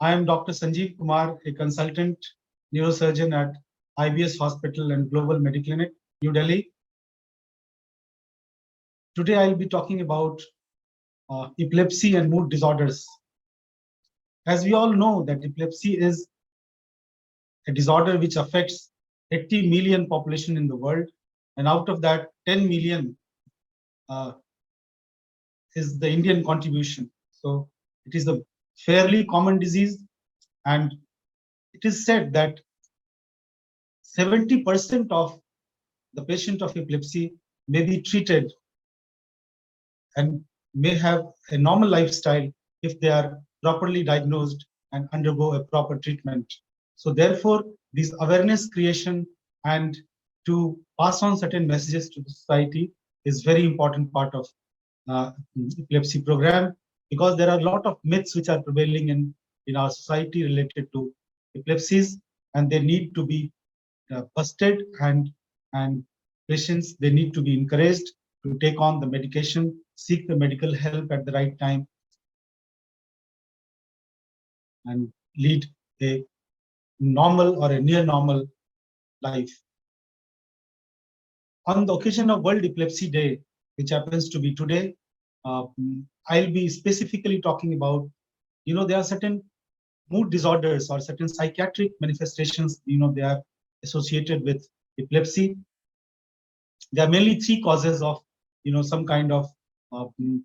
I am Dr. Sanjeev Kumar, a consultant neurosurgeon at IBS Hospital and Global Mediclinic, New Delhi. Today I'll be talking about epilepsy and mood disorders. As we all know that epilepsy is a disorder which affects 80 million population in the world, and out of that 10 million is the Indian contribution. So it is a fairly common disease, and it is said that 70% of the patient of epilepsy may be treated and may have a normal lifestyle if they are properly diagnosed and undergo a proper treatment. So therefore, this awareness creation and to pass on certain messages to the society is very important part of epilepsy program, because there are a lot of myths which are prevailing in our society related to epilepsies, and they need to be busted, and patients, they need to be encouraged to take on the medication, seek the medical help at the right time, and lead a normal or a near normal life. On the occasion of World Epilepsy Day, which happens to be today, I'll be specifically talking about, there are certain mood disorders or certain psychiatric manifestations, they are associated with epilepsy. There are mainly three causes of, some kind of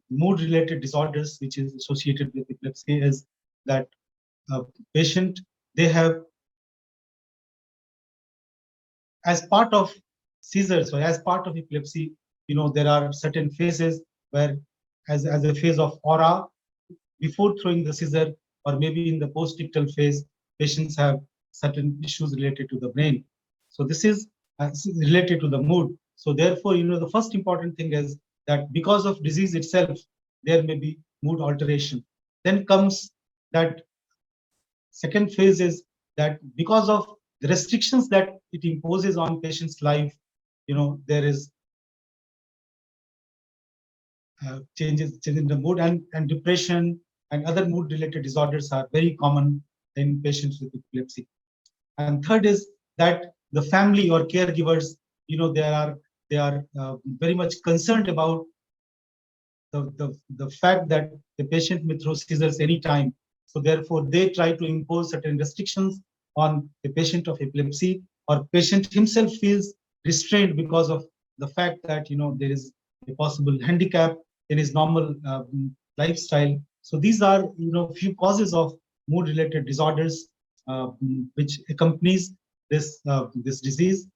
mood-related disorders which is associated with epilepsy. Is that patient, they have, as part of seizures or as part of epilepsy, there are certain phases where, as a phase of aura, before throwing the seizure, or maybe in the post-ictal phase, patients have certain issues related to the brain. So this is related to the mood. So therefore, the first important thing is that because of disease itself, there may be mood alteration. Then comes that second phase, is that because of the restrictions that it imposes on patient's life, there is changes in the mood, and depression and other mood related disorders are very common in patients with epilepsy. And third is that the family or caregivers, they are very much concerned about the fact that the patient may throw seizures anytime. So therefore, they try to impose certain restrictions on the patient of epilepsy, or patient himself feels restrained because of the fact that there is a possible handicap in his normal lifestyle. So these are few causes of mood-related disorders which accompanies this disease.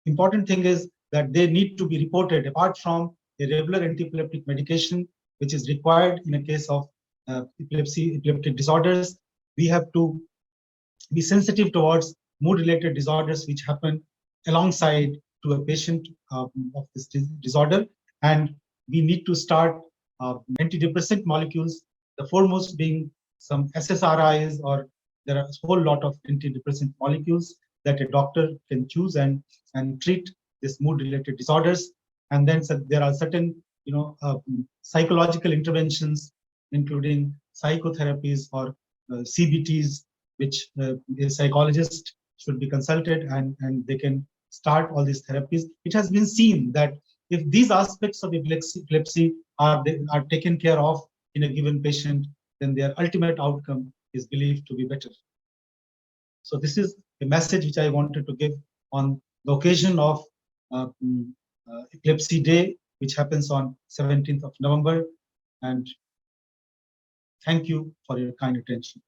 Important thing is that they need to be reported apart from a regular anti-epileptic medication, which is required in a case of epileptic disorders. We have to be sensitive towards mood-related disorders which happen alongside to a patient of this disorder, and we need to start antidepressant molecules, the foremost being some SSRIs, or there are a whole lot of antidepressant molecules that a doctor can choose and treat this mood-related disorders. And then there are certain psychological interventions, including psychotherapies or CBTs, which a psychologist should be consulted, and they can start all these therapies. It has been seen that if these aspects of epilepsy are taken care of in a given patient, then their ultimate outcome is believed to be better. So this is a message which I wanted to give on the occasion of Epilepsy Day, which happens on 17th of November. And thank you for your kind attention.